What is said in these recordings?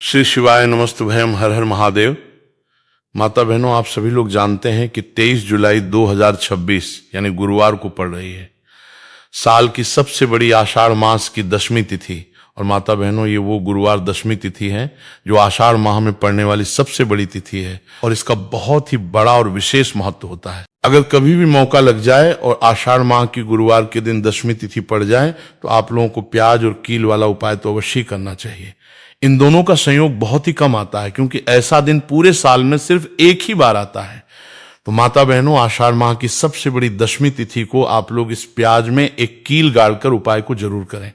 श्री शिवाय नमस्तुभयम हर हर महादेव। माता बहनों, आप सभी लोग जानते हैं कि 23 जुलाई 2026 यानी गुरुवार को पड़ रही है साल की सबसे बड़ी आषाढ़ मास की दशमी तिथि। और माता बहनों, ये वो गुरुवार दशमी तिथि है जो आषाढ़ माह में पड़ने वाली सबसे बड़ी तिथि है और इसका बहुत ही बड़ा और विशेष महत्व होता है। अगर कभी भी मौका लग जाए और आषाढ़ माह की गुरुवार के दिन दशमी तिथि पड़ जाए तो आप लोगों को प्याज और कील वाला उपाय तो अवश्य करना चाहिए। इन दोनों का संयोग बहुत ही कम आता है क्योंकि ऐसा दिन पूरे साल में सिर्फ एक ही बार आता है। तो माता बहनों, आषाढ़ माह की सबसे बड़ी दशमी तिथि को आप लोग इस प्याज में एक कील गाड़कर उपाय को जरूर करें।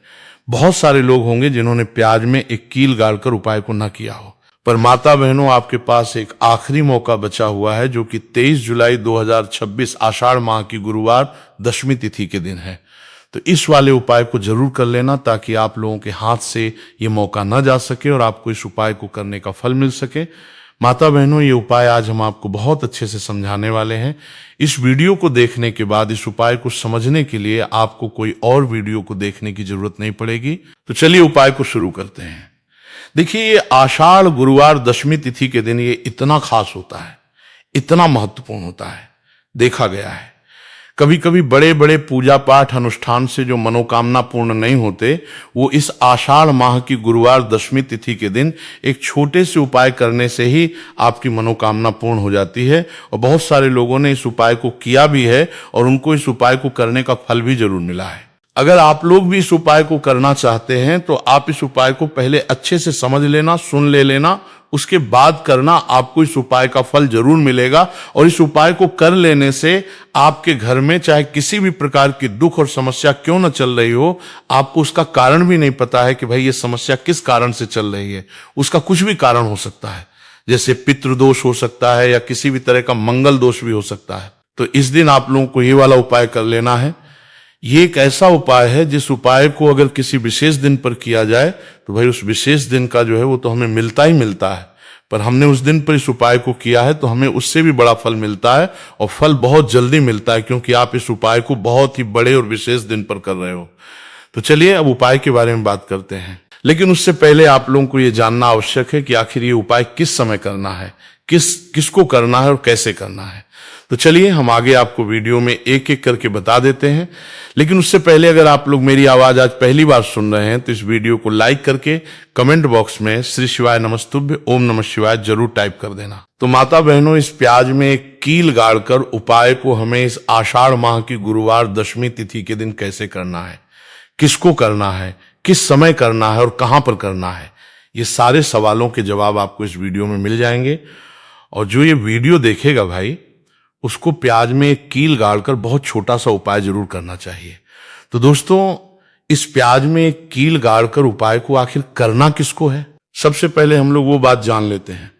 बहुत सारे लोग होंगे जिन्होंने प्याज में एक कील गाड़कर उपाय को न किया हो, पर माता बहनों, आपके पास एक आखिरी मौका बचा हुआ है जो कि 23 जुलाई 2026 आषाढ़ माह की गुरुवार दशमी तिथि के दिन है। तो इस वाले उपाय को जरूर कर लेना ताकि आप लोगों के हाथ से ये मौका न जा सके और आपको इस उपाय को करने का फल मिल सके। माता बहनों, ये उपाय आज हम आपको बहुत अच्छे से समझाने वाले हैं। इस वीडियो को देखने के बाद इस उपाय को समझने के लिए आपको कोई और वीडियो को देखने की जरूरत नहीं पड़ेगी। तो चलिए उपाय को शुरू करते हैं। देखिए, ये आषाढ़ गुरुवार दशमी तिथि के दिन ये इतना खास होता है, इतना महत्वपूर्ण होता है। देखा गया है कभी कभी बड़े बड़े पूजा पाठ अनुष्ठान से जो मनोकामना पूर्ण नहीं होते, वो इस आषाढ़ माह की गुरुवार दशमी तिथि के दिन एक छोटे से उपाय करने से ही आपकी मनोकामना पूर्ण हो जाती है। और बहुत सारे लोगों ने इस उपाय को किया भी है और उनको इस उपाय को करने का फल भी जरूर मिला है। अगर आप लोग भी इस उपाय को करना चाहते हैं तो आप इस उपाय को पहले अच्छे से समझ लेना, सुन लेना, उसके बाद करना। आपको इस उपाय का फल जरूर मिलेगा और इस उपाय को कर लेने से आपके घर में चाहे किसी भी प्रकार की दुख और समस्या क्यों न चल रही हो, आपको उसका कारण भी नहीं पता है कि भाई ये समस्या किस कारण से चल रही है। उसका कुछ भी कारण हो सकता है, जैसे पितृदोष हो सकता है या किसी भी तरह का मंगल दोष भी हो सकता है। तो इस दिन आप लोगों को ये वाला उपाय कर लेना है। ये एक ऐसा उपाय है जिस उपाय को अगर किसी विशेष दिन पर किया जाए तो भाई उस विशेष दिन का जो है वो तो हमें मिलता ही मिलता है, पर हमने उस दिन पर इस उपाय को किया है तो हमें उससे भी बड़ा फल मिलता है और फल बहुत जल्दी मिलता है क्योंकि आप इस उपाय को बहुत ही बड़े और विशेष दिन पर कर रहे हो। तो चलिए अब उपाय के बारे में बात करते हैं, लेकिन उससे पहले आप लोगों को यह जानना आवश्यक है कि आखिर ये उपाय किस समय करना है, किसको करना है और कैसे करना है। तो चलिए हम आगे आपको वीडियो में एक एक करके बता देते हैं। लेकिन उससे पहले अगर आप लोग मेरी आवाज आज पहली बार सुन रहे हैं तो इस वीडियो को लाइक करके कमेंट बॉक्स में श्री शिवाय नमस्तुभ्य ओम नमः शिवाय जरूर टाइप कर देना। तो माता बहनों, इस प्याज में एक कील गाड़कर उपाय को हमें इस आषाढ़ माह की गुरुवार दशमी तिथि के दिन कैसे करना है, किसको करना है, किस समय करना है और कहां पर करना है, ये सारे सवालों के जवाब आपको इस वीडियो में मिल जाएंगे। और जो ये वीडियो देखेगा भाई, उसको प्याज में एक कील गाड़कर बहुत छोटा सा उपाय जरूर करना चाहिए। तो दोस्तों, इस प्याज में एक कील गाड़कर उपाय को आखिर करना किसको है, सबसे पहले हम लोग वो बात जान लेते हैं।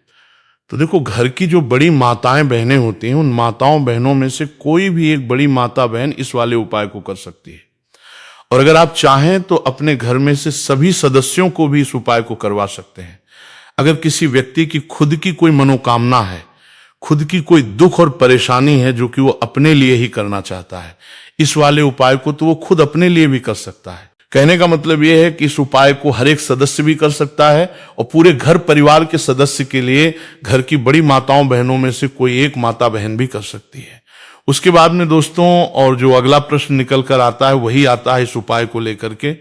तो देखो, घर की जो बड़ी माताएं बहनें होती हैं, उन माताओं बहनों में से कोई भी एक बड़ी माता बहन इस वाले उपाय को कर सकती है। और अगर आप चाहें तो अपने घर में से सभी सदस्यों को भी इस उपाय को करवा सकते हैं। अगर किसी व्यक्ति की खुद की कोई मनोकामना है, खुद की कोई दुख और परेशानी है जो कि वो अपने लिए ही करना चाहता है, इस वाले उपाय को तो वो खुद अपने लिए भी कर सकता है। कहने का मतलब ये है कि इस उपाय को हर एक सदस्य भी कर सकता है और पूरे घर परिवार के सदस्य के लिए घर की बड़ी माताओं बहनों में से कोई एक माता बहन भी कर सकती है। उसके बाद में दोस्तों, और जो अगला प्रश्न निकल कर आता है वही आता है इस उपाय को लेकर के,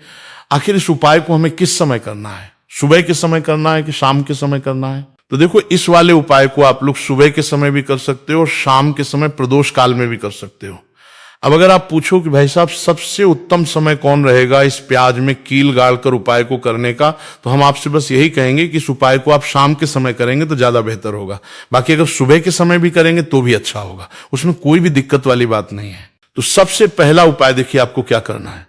आखिर इस उपाय को हमें किस समय करना है, सुबह के समय करना है कि शाम के समय करना है। तो देखो, इस वाले उपाय को आप लोग सुबह के समय भी कर सकते हो और शाम के समय प्रदोष काल में भी कर सकते हो। अब अगर आप पूछो कि भाई साहब सबसे उत्तम समय कौन रहेगा इस प्याज में कील गाड़कर उपाय को करने का, तो हम आपसे बस यही कहेंगे कि इस उपाय को आप शाम के समय करेंगे तो ज्यादा बेहतर होगा। बाकी अगर सुबह के समय भी करेंगे तो भी अच्छा होगा, उसमें कोई भी दिक्कत वाली बात नहीं है। तो सबसे पहला उपाय देखिए आपको क्या करना है।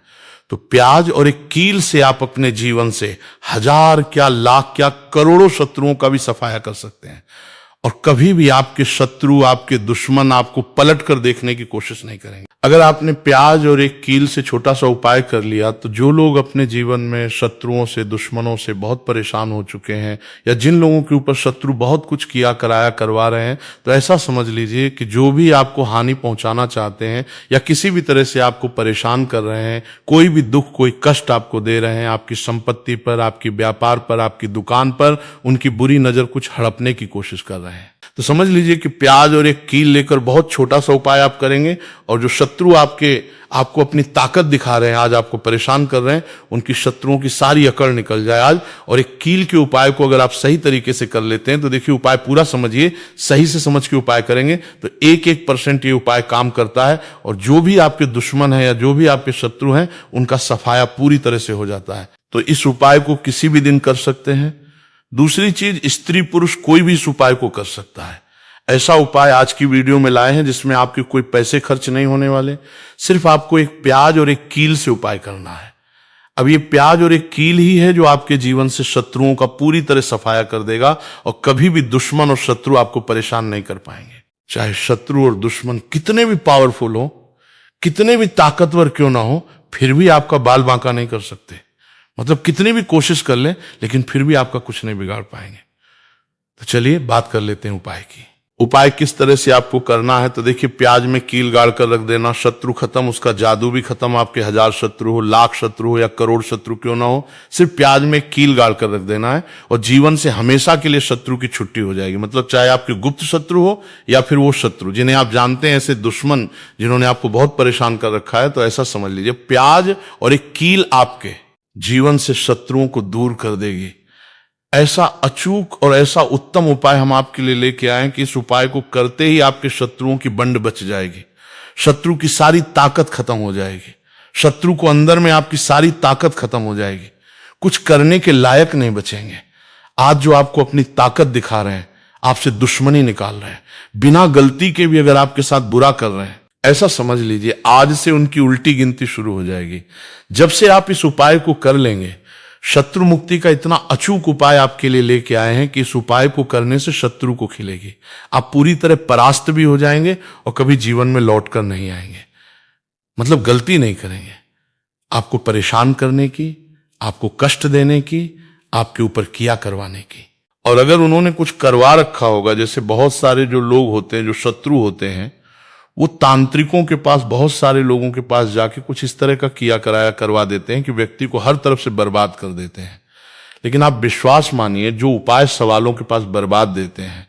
तो प्याज और एक कील से आप अपने जीवन से हजार क्या लाख क्या करोड़ों शत्रुओं का भी सफाया कर सकते हैं और कभी भी आपके शत्रु, आपके दुश्मन आपको पलट कर देखने की कोशिश नहीं करेंगे। अगर आपने प्याज और एक कील से छोटा सा उपाय कर लिया तो जो लोग अपने जीवन में शत्रुओं से, दुश्मनों से बहुत परेशान हो चुके हैं, या जिन लोगों के ऊपर शत्रु बहुत कुछ किया कराया करवा रहे हैं, तो ऐसा समझ लीजिए कि जो भी आपको हानि पहुंचाना चाहते हैं या किसी भी तरह से आपको परेशान कर रहे हैं, कोई भी दुख, कोई कष्ट आपको दे रहे हैं, आपकी संपत्ति पर, आपकी व्यापार पर, आपकी दुकान पर उनकी बुरी नजर कुछ हड़पने की कोशिश कर रहे हैं, तो समझ लीजिए कि प्याज और एक कील लेकर बहुत छोटा सा उपाय आप करेंगे, और जो शत्रु आपको अपनी ताकत दिखा रहे हैं, आज आपको परेशान कर रहे हैं, उनकी शत्रुओं की सारी अकड़ निकल जाए आज। और एक कील के उपाय को अगर आप सही तरीके से कर लेते हैं तो देखिए, उपाय पूरा समझिए, सही से समझ के उपाय करेंगे तो 1% ये उपाय काम करता है, और जो भी आपके दुश्मन है या जो भी आपके शत्रु हैं उनका सफाया पूरी तरह से हो जाता है। तो इस उपाय को किसी भी दिन कर सकते हैं। दूसरी चीज, स्त्री पुरुष कोई भी इस उपाय को कर सकता है। ऐसा उपाय आज की वीडियो में लाए हैं जिसमें आपके कोई पैसे खर्च नहीं होने वाले, सिर्फ आपको एक प्याज और एक कील से उपाय करना है। अब ये प्याज और एक कील ही है जो आपके जीवन से शत्रुओं का पूरी तरह सफाया कर देगा, और कभी भी दुश्मन और शत्रु आपको परेशान नहीं कर पाएंगे। चाहे शत्रु और दुश्मन कितने भी पावरफुल हो, कितने भी ताकतवर क्यों ना हो, फिर भी आपका बाल बांका नहीं कर सकते। मतलब कितनी भी कोशिश कर ले, लेकिन फिर भी आपका कुछ नहीं बिगाड़ पाएंगे। तो चलिए बात कर लेते हैं उपाय की। उपाय किस तरह से आपको करना है, तो देखिए, प्याज में कील गाड़ कर रख देना, शत्रु खत्म, उसका जादू भी खत्म। आपके 1000 शत्रु हो, लाख शत्रु हो या करोड़ शत्रु क्यों ना हो, सिर्फ प्याज में कील गाड़ कर रख देना है, और जीवन से हमेशा के लिए शत्रु की छुट्टी हो जाएगी। मतलब चाहे आपके गुप्त शत्रु हो या फिर वो शत्रु जिन्हें आप जानते हैं, ऐसे दुश्मन जिन्होंने आपको बहुत परेशान कर रखा है, तो ऐसा समझ लीजिए प्याज और एक कील आपके जीवन से शत्रुओं को दूर कर देगी। ऐसा अचूक और ऐसा उत्तम उपाय हम आपके लिए लेके आए कि इस उपाय को करते ही आपके शत्रुओं की बंड बच जाएगी, शत्रु की सारी ताकत खत्म हो जाएगी, शत्रु को अंदर में आपकी सारी ताकत खत्म हो जाएगी, कुछ करने के लायक नहीं बचेंगे। आज जो आपको अपनी ताकत दिखा रहे हैं, आपसे दुश्मनी निकाल रहे हैं, बिना गलती के भी अगर आपके साथ बुरा कर रहे हैं, ऐसा समझ लीजिए आज से उनकी उल्टी गिनती शुरू हो जाएगी। जब से आप इस उपाय को कर लेंगे, शत्रु मुक्ति का इतना अचूक उपाय आपके लिए लेके आए हैं कि इस उपाय को करने से शत्रु को खिलेगी, आप पूरी तरह परास्त भी हो जाएंगे और कभी जीवन में लौट कर नहीं आएंगे। मतलब गलती नहीं करेंगे आपको परेशान करने की, आपको कष्ट देने की, आपके ऊपर किया करवाने की। और अगर उन्होंने कुछ करवा रखा होगा, जैसे बहुत सारे जो लोग होते हैं, जो शत्रु होते हैं, वो तांत्रिकों के पास, बहुत सारे लोगों के पास जाके कुछ इस तरह का किया कराया करवा देते हैं कि व्यक्ति को हर तरफ से बर्बाद कर देते हैं। लेकिन आप विश्वास मानिए, जो उपाय सवालों के पास बर्बाद देते हैं,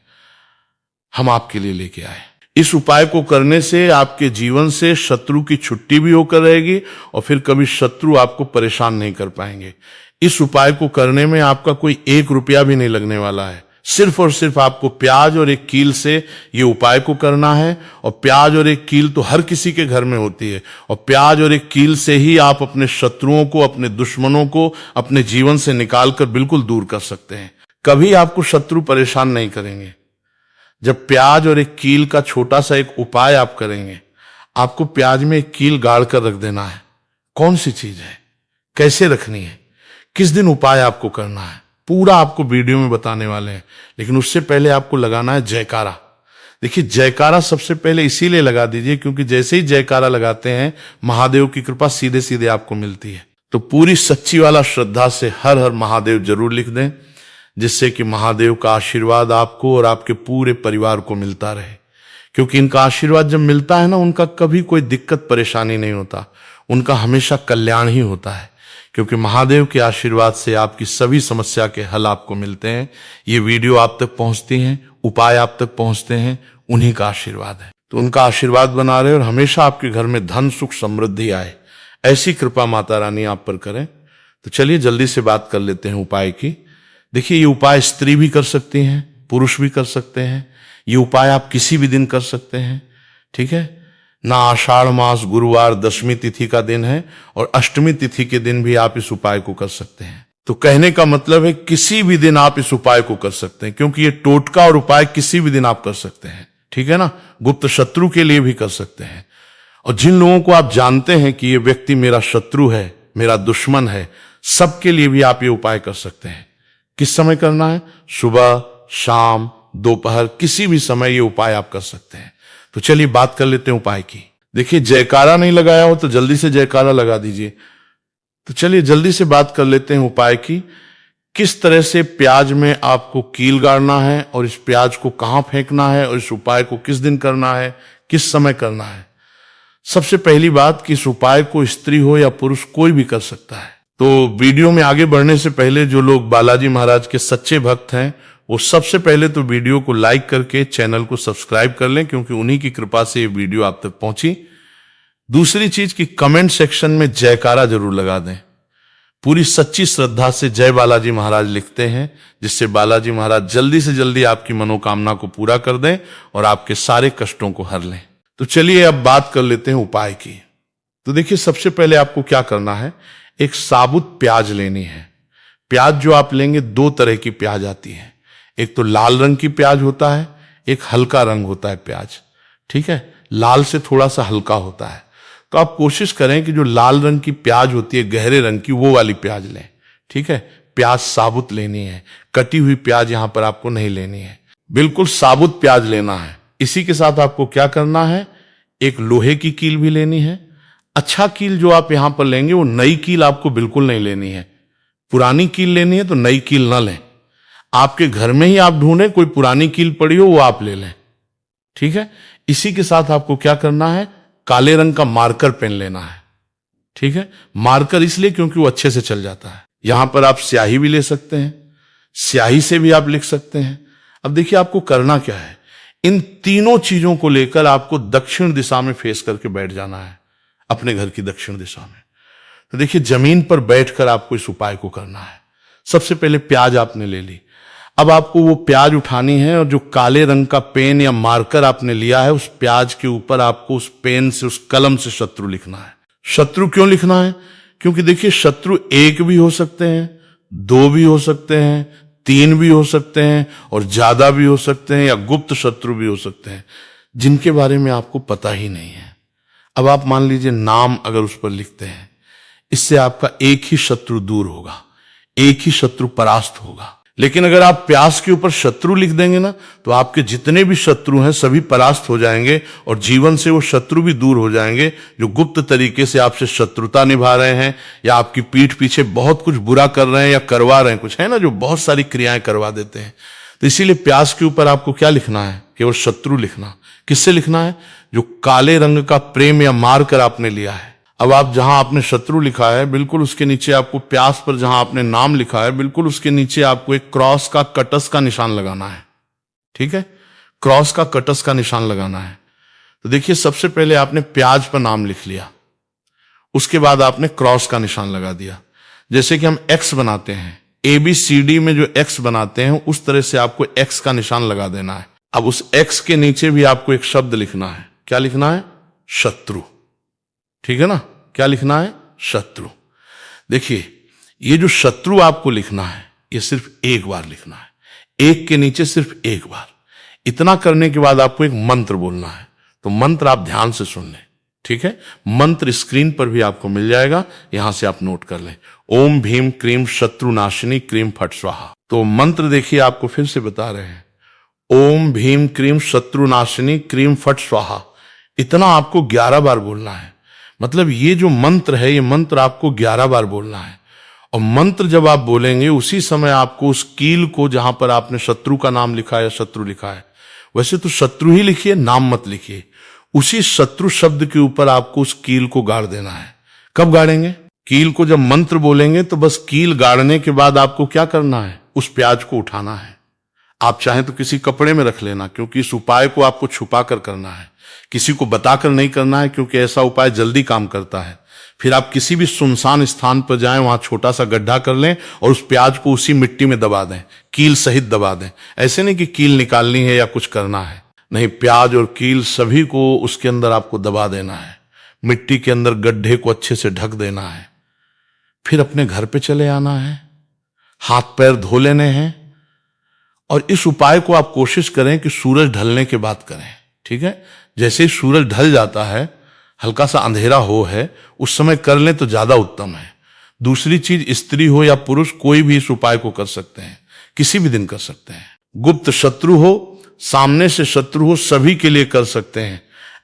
हम आपके लिए लेके आए। इस उपाय को करने से आपके जीवन से शत्रु की छुट्टी भी होकर रहेगी, और फिर कभी शत्रु आपको परेशान नहीं कर पाएंगे। इस उपाय को करने में आपका कोई 1 रुपया भी नहीं लगने वाला है। सिर्फ और सिर्फ आपको प्याज और एक कील से ये उपाय को करना है। और प्याज और एक कील तो हर किसी के घर में होती है, और प्याज और एक कील से ही आप अपने शत्रुओं को, अपने दुश्मनों को अपने जीवन से निकालकर बिल्कुल दूर कर सकते हैं। कभी आपको शत्रु परेशान नहीं करेंगे। जब प्याज और एक कील का छोटा सा एक उपाय आप करेंगे, आपको प्याज में एक कील गाड़ कर रख देना है। कौन सी चीज है, कैसे रखनी है, किस दिन उपाय आपको करना है, पूरा आपको वीडियो में बताने वाले हैं। लेकिन उससे पहले आपको लगाना है जयकारा। देखिए, जयकारा सबसे पहले इसीलिए लगा दीजिए क्योंकि जैसे ही जयकारा लगाते हैं, महादेव की कृपा सीधे सीधे आपको मिलती है। तो पूरी सच्ची वाला श्रद्धा से हर हर महादेव जरूर लिख दें, जिससे कि महादेव का आशीर्वाद आपको और आपके पूरे परिवार को मिलता रहे। क्योंकि इनका आशीर्वाद जब मिलता है ना, उनका कभी कोई दिक्कत परेशानी नहीं होता, उनका हमेशा कल्याण ही होता है। क्योंकि महादेव के आशीर्वाद से आपकी सभी समस्या के हल आपको मिलते हैं। ये वीडियो आप तक पहुंचती हैं, उपाय आप तक पहुंचते हैं, उन्हीं का आशीर्वाद है। तो उनका आशीर्वाद बना रहे और हमेशा आपके घर में धन सुख समृद्धि आए, ऐसी कृपा माता रानी आप पर करें। तो चलिए जल्दी से बात कर लेते हैं उपाय की। देखिए, ये उपाय स्त्री भी कर सकती हैं, पुरुष भी कर सकते हैं। ये उपाय आप किसी भी दिन कर सकते हैं, ठीक है ना। आषाढ़ मास गुरुवार 10वीं तिथि का दिन है, और 8वीं तिथि के दिन भी आप इस उपाय को कर सकते हैं। तो कहने का मतलब है किसी भी दिन आप इस उपाय को कर सकते हैं, क्योंकि ये टोटका और उपाय किसी भी दिन आप कर सकते हैं, ठीक है ना। गुप्त शत्रु के लिए भी कर सकते हैं, और जिन लोगों को आप जानते हैं कि ये व्यक्ति मेरा शत्रु है, मेरा दुश्मन है, सबके लिए भी आप ये उपाय कर सकते हैं। किस समय करना है? सुबह, शाम, दोपहर, किसी भी समय ये उपाय आप कर सकते हैं। तो चलिए बात कर लेते हैं उपाय की। देखिए, जयकारा नहीं लगाया हो तो जल्दी से जयकारा लगा दीजिए। तो चलिए जल्दी से बात कर लेते हैं उपाय की। किस तरह से प्याज में आपको कील गाड़ना है और इस प्याज को कहां फेंकना है और इस उपाय को किस दिन करना है, किस समय करना है। सबसे पहली बात कि इस उपाय को स्त्री हो या पुरुष कोई भी कर सकता है। तो वीडियो में आगे बढ़ने से पहले जो लोग बालाजी महाराज के सच्चे भक्त हैं वो सबसे पहले तो वीडियो को लाइक करके चैनल को सब्सक्राइब कर लें, क्योंकि उन्हीं की कृपा से ये वीडियो आप तक पहुंची। दूसरी चीज कि कमेंट सेक्शन में जयकारा जरूर लगा दें। पूरी सच्ची श्रद्धा से जय बालाजी महाराज लिखते हैं, जिससे बालाजी महाराज जल्दी से जल्दी आपकी मनोकामना को पूरा कर दें और आपके सारे कष्टों को हर लें। तो चलिए अब बात कर लेते हैं उपाय की। तो देखिए, सबसे पहले आपको क्या करना है, एक साबुत प्याज लेनी है। प्याज जो आप लेंगे, दो तरह की प्याज आती है। एक तो लाल रंग की प्याज होता है, एक हल्का रंग होता है प्याज। ठीक है, लाल से थोड़ा सा हल्का होता है। तो आप कोशिश करें कि जो लाल रंग की प्याज होती है, गहरे रंग की, वो वाली प्याज लें। ठीक है, प्याज साबुत लेनी है, कटी हुई प्याज यहां पर आपको नहीं लेनी है, बिल्कुल साबुत प्याज लेना है। इसी के साथ आपको क्या करना है, एक लोहे की कील भी लेनी है। अच्छा कील जो आप यहां पर लेंगे वो नई कील आपको बिल्कुल नहीं लेनी है। पुरानी कील लेनी है तो नई कील ना लें। आपके घर में ही आप ढूंढें, कोई पुरानी कील पड़ी हो वो आप ले लें। ठीक है, इसी के साथ आपको क्या करना है, काले रंग का मार्कर पेन लेना है। ठीक है, मार्कर इसलिए क्योंकि वो अच्छे से चल जाता है। यहां पर आप स्याही भी ले सकते हैं, स्याही से भी आप लिख सकते हैं। अब देखिए आपको करना क्या है, इन तीनों चीजों को लेकर आपको दक्षिण दिशा में फेस करके बैठ जाना है, अपने घर की दक्षिण दिशा में। तो देखिए, जमीन पर बैठकर आपको इस उपाय को करना है। सबसे पहले प्याज आपने ले ली। अब आपको वो प्याज उठानी है और जो काले रंग का पेन या मार्कर आपने लिया है, उस प्याज के ऊपर आपको उस पेन से, उस कलम से शत्रु लिखना है। शत्रु क्यों लिखना है, क्योंकि देखिए शत्रु एक भी हो सकते हैं, दो भी हो सकते हैं, तीन भी हो सकते हैं और ज्यादा भी हो सकते हैं, या गुप्त शत्रु भी हो सकते हैं जिनके बारे में आपको पता ही नहीं है। अब आप मान लीजिए नाम अगर उस पर लिखते हैं, इससे आपका एक ही शत्रु दूर होगा, एक ही शत्रु परास्त होगा। लेकिन अगर आप प्याज के ऊपर शत्रु लिख देंगे ना, तो आपके जितने भी शत्रु हैं सभी परास्त हो जाएंगे और जीवन से वो शत्रु भी दूर हो जाएंगे जो गुप्त तरीके से आपसे शत्रुता निभा रहे हैं या आपकी पीठ पीछे बहुत कुछ बुरा कर रहे हैं या करवा रहे हैं। कुछ है ना जो बहुत सारी क्रियाएं करवा देते हैं। तो इसीलिए प्याज के ऊपर आपको क्या लिखना है, केवल शत्रु लिखना। किससे लिखना है, जो काले रंग का प्रेम या मार्कर आपने लिया है। अब आप जहां आपने शत्रु लिखा है, बिल्कुल उसके नीचे आपको प्यास पर जहां आपने नाम लिखा है, बिल्कुल उसके नीचे आपको एक क्रॉस का, कटस का निशान लगाना है। ठीक है, क्रॉस का, कटस का निशान लगाना है। तो देखिए, सबसे पहले आपने प्याज पर नाम लिख लिया, उसके बाद आपने क्रॉस का निशान लगा दिया। जैसे कि हम एक्स बनाते हैं, ABCD में जो एक्स बनाते हैं, उस तरह से आपको एक्स का निशान लगा देना है। अब उस एक्स के नीचे भी आपको एक शब्द लिखना है। क्या लिखना है, शत्रु। ठीक है ना, क्या लिखना है, शत्रु। देखिए, ये जो शत्रु आपको लिखना है, ये सिर्फ एक बार लिखना है, एक के नीचे सिर्फ एक बार। इतना करने के बाद आपको एक मंत्र बोलना है। तो मंत्र आप ध्यान से सुन लें। ठीक है, मंत्र स्क्रीन पर भी आपको मिल जाएगा, यहां से आप नोट कर लें। ओम भीम क्रीम शत्रु नाशिनी क्रीम फट स्वाहा। तो मंत्र देखिए, आपको फिर से बता रहे हैं, ओम भीम क्रीम शत्रु नाशिनी क्रीम फट स्वाहा। इतना आपको 11 बार बोलना है। मतलब ये जो मंत्र है, ये मंत्र आपको 11 बार बोलना है। और मंत्र जब आप बोलेंगे, उसी समय आपको उस कील को, जहां पर आपने शत्रु का नाम लिखा है या शत्रु लिखा है, वैसे तो शत्रु ही लिखिए, नाम मत लिखिए, उसी शत्रु शब्द के ऊपर आपको उस कील को गाड़ देना है। कब गाड़ेंगे, कील को जब मंत्र बोलेंगे तो बस कील गाड़ने के बाद आपको क्या करना है, उस प्याज को उठाना है। आप चाहें तो किसी कपड़े में रख लेना, क्योंकि इस उपाय को आपको छुपा कर करना है, किसी को बताकर नहीं करना है, क्योंकि ऐसा उपाय जल्दी काम करता है। फिर आप किसी भी सुनसान स्थान पर जाएं, वहां छोटा सा गड्ढा कर लें और उस प्याज को उसी मिट्टी में दबा दें, कील सहित दबा दें। ऐसे नहीं कि कील निकालनी है या कुछ करना है, नहीं, प्याज और कील सभी को उसके अंदर आपको दबा देना है। मिट्टी के अंदर गड्ढे को अच्छे से ढक देना है। फिर अपने घर पे चले आना है, हाथ पैर धो लेने हैं। और इस उपाय को आप कोशिश करें कि सूरज ढलने के बाद करें। ठीक है, जैसे ही सूरज ढल जाता है, हल्का सा अंधेरा हो है, उस समय कर लें तो ज्यादा उत्तम है। दूसरी चीज, स्त्री हो या पुरुष, कोई भी इस उपाय को कर सकते हैं, किसी भी दिन कर सकते हैं। गुप्त शत्रु हो, सामने से शत्रु हो, सभी के लिए कर सकते हैं।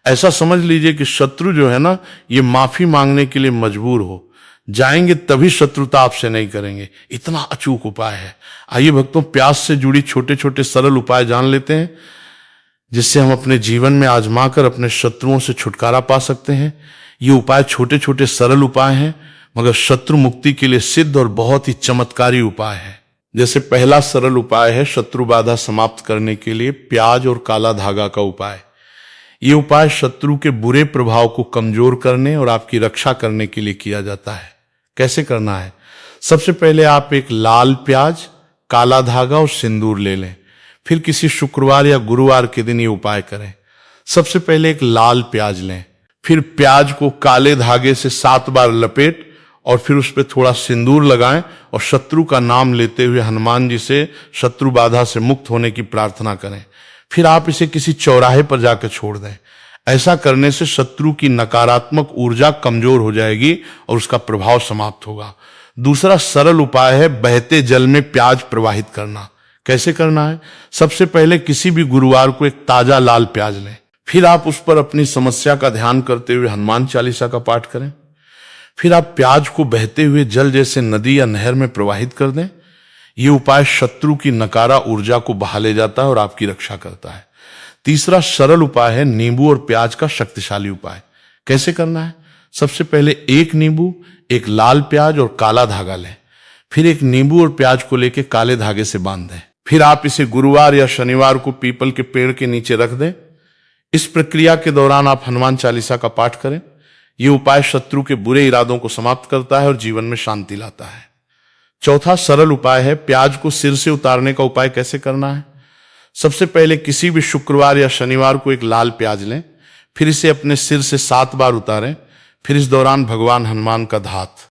ऐसा समझ लीजिए कि शत्रु जो है ना, ये माफी मांगने के लिए मजबूर हो जाएंगे, तभी शत्रुता आपसे नहीं करेंगे। इतना अचूक उपाय है। आइए भक्तों, प्यास से जुड़ी छोटे छोटे सरल उपाय जान लेते हैं, जिससे हम अपने जीवन में आजमाकर अपने शत्रुओं से छुटकारा पा सकते हैं। ये उपाय छोटे छोटे सरल उपाय हैं, मगर शत्रु मुक्ति के लिए सिद्ध और बहुत ही चमत्कारी उपाय है। जैसे पहला सरल उपाय है शत्रु बाधा समाप्त करने के लिए प्याज और काला धागा का उपाय। ये उपाय शत्रु के बुरे प्रभाव को कमजोर करने और आपकी रक्षा करने के लिए किया जाता है। कैसे करना है? सबसे पहले आप एक लाल प्याज, काला धागा और सिंदूर ले लें। फिर किसी शुक्रवार या गुरुवार के दिन ये उपाय करें। सबसे पहले एक लाल प्याज लें, फिर प्याज को काले धागे से 7 बार लपेट और फिर उस पर थोड़ा सिंदूर लगाएं और शत्रु का नाम लेते हुए हनुमान जी से शत्रु बाधा से मुक्त होने की प्रार्थना करें। फिर आप इसे किसी चौराहे पर जाकर छोड़ दें। ऐसा करने से शत्रु की नकारात्मक ऊर्जा कमजोर हो जाएगी और उसका प्रभाव समाप्त होगा। दूसरा सरल उपाय है बहते जल में प्याज प्रवाहित करना। कैसे करना है? सबसे पहले किसी भी गुरुवार को एक ताजा लाल प्याज लें, फिर आप उस पर अपनी समस्या का ध्यान करते हुए हनुमान चालीसा का पाठ करें। फिर आप प्याज को बहते हुए जल जैसे नदी या नहर में प्रवाहित कर दें। यह उपाय शत्रु की नकारा ऊर्जा को बहा ले जाता है और आपकी रक्षा करता है। तीसरा सरल उपाय है नींबू और प्याज का शक्तिशाली उपाय। कैसे करना है? सबसे पहले एक नींबू, एक लाल प्याज और काला धागा लें, फिर एक नींबू और प्याज को लेकर काले धागे से बांध दें। फिर आप इसे गुरुवार या शनिवार को पीपल के पेड़ के नीचे रख दें। इस प्रक्रिया के दौरान आप हनुमान चालीसा का पाठ करें। यह उपाय शत्रु के बुरे इरादों को समाप्त करता है और जीवन में शांति लाता है। चौथा सरल उपाय है प्याज को सिर से उतारने का उपाय। कैसे करना है? सबसे पहले किसी भी शुक्रवार या शनिवार को एक लाल प्याज लें, फिर इसे अपने सिर से 7 बार उतारें। फिर इस दौरान भगवान हनुमान का धात